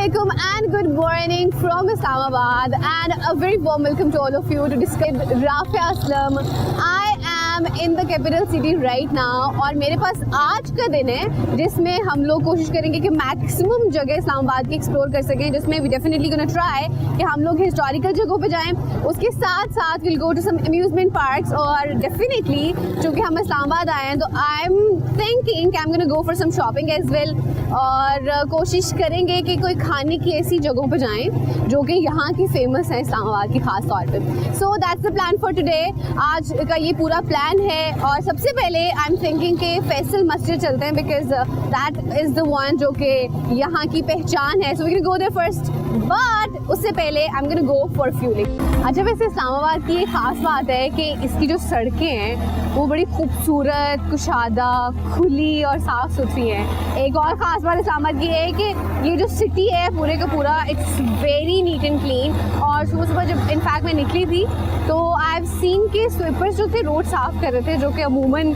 Assalamualaikum and good morning from Islamabad and a very warm welcome to all of you to discuss Rafia Aslam. I am in the capital city right now और मेरे पास आज का दिन है जिसमें हम लोग कोशिश करेंगे कि मैक्सिमम जगह इस्लामाबाद की एक्सप्लोर कर सकें, जिसमें वी डेफिनेटली गोना ट्राई कि हम लोग हिस्टोरिकल जगहों पे जाएं, उसके साथ साथ will go to some amusement parks और डेफिनेटली चूँकि हम इस्लामाबाद आए हैं तो आई एम थिंकिंग कि I am gonna go for some shopping as well और कोशिश करेंगे कि कोई खाने की ऐसी जगहों पे जाएं जो कि यहाँ की फेमस है इस्लामाबाद की खास तौर पे. So that's the plan for today. आज का ये पूरा प्लान है और सबसे पहले आई एम थिंकिंग कि फैसल मस्जिद चलते हैं because that is the one जो कि यहाँ की पहचान है. So we can go there first but उससे पहले I am gonna go for fueling. अच्छा, वैसे इस्लामाबाद की एक ख़ास बात है कि इसकी जो सड़कें हैं वो बड़ी खूबसूरत, कुशादा, खुली और साफ़ सुथरी हैं. एक और ख़ास बात इस्लामाबाद की है कि ये जो सिटी है पूरे का पूरा it's very neat and clean. और सुबह सुबह जब इनफैक्ट मैं निकली थी तो आई हैव सीन के स्वीपर्स जो थे रोड साफ़ कर रहे थे, जो कि अमूमन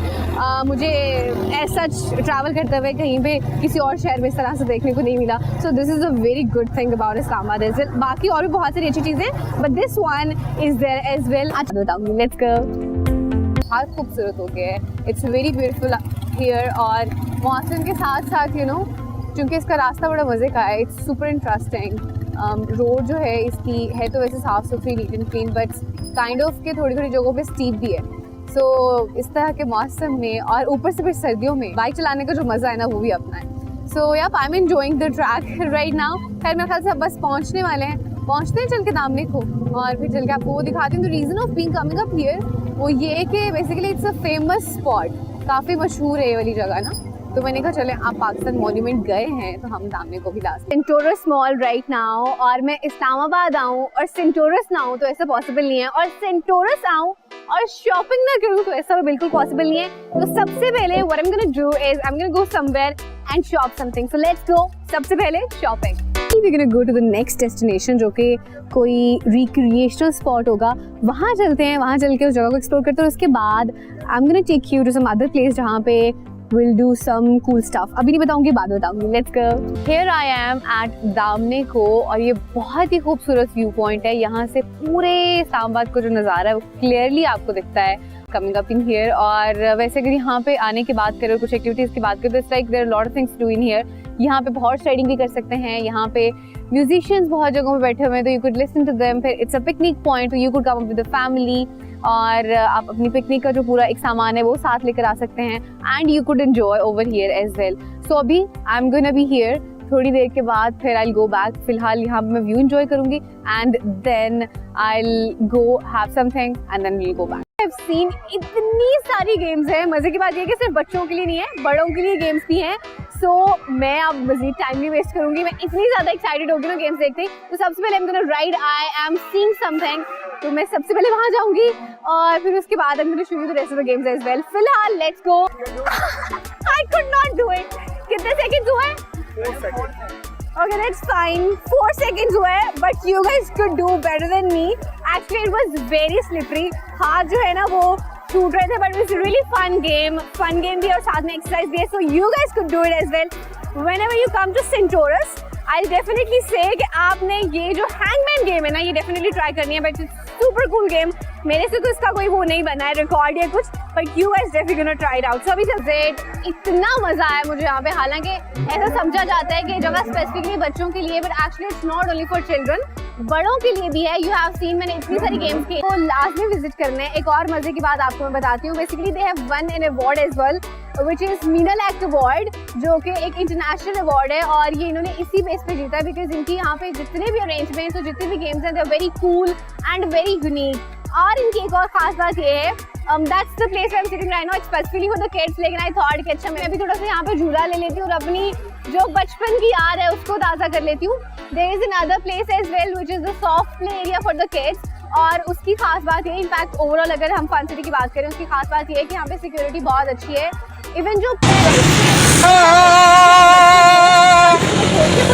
मुझे ऐसा ट्रैवल करते हुए कहीं पे किसी और शहर में इस तरह से देखने को नहीं मिला. So this is a very good thing about Islamabad as well. बाकी और भी बहुत सारी अच्छी चीज़ें but this one is there as well. अच्छा बताऊँगी, लेट्स गो. बहुत खूबसूरत हो गया है, इट्स वेरी ब्यूटीफुल हियर और मौसम के साथ साथ यू नो क्योंकि इसका रास्ता बड़ा मज़े का है. It's super interesting. रोड जो है इसकी है तो वैसे साफ़ सुथरी, neat and clean but kind of के थोड़ी थोड़ी जगहों पे स्टीप भी है. सो इस तरह के मौसम में और ऊपर से फिर सर्दियों में बाइक चलाने का जो मज़ा है ना वो भी अपना है. सो यार I am enjoying the track right now. खैर मेरे ख्याल से अब बस पहुँचने वाले हैं, पहुँचते हैं चल के दामने को और फिर चल के आपको वो दिखाती हूँ. The reason of being coming up here वो ये कि basically it's a famous spot, काफ़ी मशहूर है ये वाली जगह ना. तो मैंने कहा चले आप पाकिस्तान मॉन्यूमेंट गए हैं तो हम दामने को भी ला सकते. सेंटोरस मॉल राइट नाउ और मैं इस्लामाबाद आऊँ और सेंटोरस ना आऊँ तो ऐसा पॉसिबल नहीं है, और सेंटोरस आऊँ और शॉपिंग ना करूँ तो ऐसा बिल्कुल पॉसिबल नहीं है. तो सबसे पहले what I am gonna do is I am gonna go somewhere and shop something. So let's go. सबसे पहले shopping. We're gonna go to the next destination जो कि कोई रिक्रिएशनल स्पॉट होगा. वहाँ चलते हैं, वहाँ चल के उस जगह को एक्सप्लोर करते हैं और उसके बाद I am gonna take you to some other place जहाँ पे we'll do some cool stuff. अभी नहीं बताऊंगी, बाद बताऊंगी. Let's go. Here I am at दामने को और ये बहुत ही खूबसूरत व्यू पॉइंट है. यहाँ से पूरे इस्लामाबाद को जो नज़ारा है वो क्लियरली आपको दिखता है coming up in here. और वैसे अगर यहाँ पे आने की बात करें और कुछ एक्टिविटीज़ की बात करें तो it's like there are a lot of things to do in here. यहाँ पे हॉर्स राइडिंग भी कर सकते हैं. यहाँ पे म्यूजिशियंस बहुत जगहों पे बैठे हुए हैं तो you could listen to them. फिर it's a picnic point, you could come up with the family और आप अपनी पिकनिक का जो पूरा एक सामान है वो साथ लेकर आ सकते हैं. And you could enjoy over here as well. So अभी I am gonna be here. थोड़ी देर के बाद फिर आई विल गो बैक. फिलहाल यहाँ पे मैं व्यू एंजॉय करूंगी and then I will go have something and then will go back. I have seen इतनी सारी गेम्स हैं. मजे की बात ये कि सिर्फ बच्चों के लिए नहीं है, बड़ों के लिए गेम्स भी हैं. सो मैं अब मजीद टाइम नहीं वेस्ट करूंगी. मैं इतनी ज़्यादा एक्साइटेड होगी ना गेम्स देखते ही. तो सबसे पहले I am gonna ride. I am seeing something. तो मैं सबसे पहले वहाँ जाऊंगी और फिर उसके बाद I am gonna show you the rest of the games as well. फिलहाल let's go. I could not do it. कितने सेकंड्स हुए? 4 seconds. Okay, that's fine. 4 seconds हुए, but you guys could do better than me. Actually, it was very slippery. हाथ जो है ना वो छूट रहे थे, but it was a really fun game. Fun game भी और साथ में exercise भी है, so you guys could do it as well. Whenever you come to Centaurus, I'll definitely say कि आपने ये जो Hangman game है ना ये definitely try करनी है. But it's super cool game. मेरे से तो इसका कोई वो नहीं बना है रिकॉर्ड या कुछ, but you guys definitely gonna try it out. So अभी चलते हैं. इतना मजा आया मुझे यहाँ पे. हालांकि ऐसा समझा जाता है कि जगह स्पेसिफिकली बच्चों के लिए, but actually it's not only for children. बड़ों के लिए भी है. यू हैव सीन मैंने इतनी सारी गेम्स की तो लाजमी विजिट करने. एक और मजे की बात आपको मैं बताती हूँ. Basically they have won an award as well which is Minal act award जो कि एक इंटरनेशनल अवार्ड है और ये इन्होंने इसी बेस पे जीता है बिकॉज इनकी यहाँ पे जितने भी अरेंजमेंट्स और जितने भी गेम्स हैं they are very cool and very unique. और इनकी एक और खास बात ये है that's the place I am sitting right now. It's specifically for the kids. लेकिन आई थॉट कि अच्छा मैं भी थोड़ा सा यहाँ पे झूला ले लेती हूँ और अपनी जो बचपन की याद है उसको ताज़ा कर लेती हूँ. There is another place as well which is the soft play area for the kids. और उसकी खास बात ये, इनफैक्ट ओवरऑल अगर हम फन सिटी की बात करें उसकी खास बात ये है कि यहाँ पे सिक्योरिटी बहुत अच्छी है. इवन जो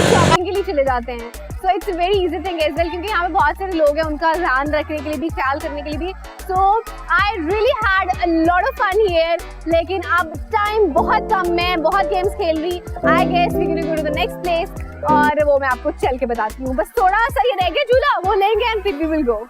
शॉपिंग के लिए चले जाते हैं so it's very easy thing as well क्योंकि यहाँ पे बहुत सारे लोग हैं उनका ध्यान रखने के लिए भी, ख्याल करने के लिए भी. So I really had a lot of fun here. लेकिन अब टाइम बहुत कम है, बहुत गेम्स खेल रही. I guess we can go to the next place. और वो मैं आपको चल के बताती हूँ। बस थोड़ा सा ये रह गया झूला, वो लेंगे एंड फिर वी विल गो।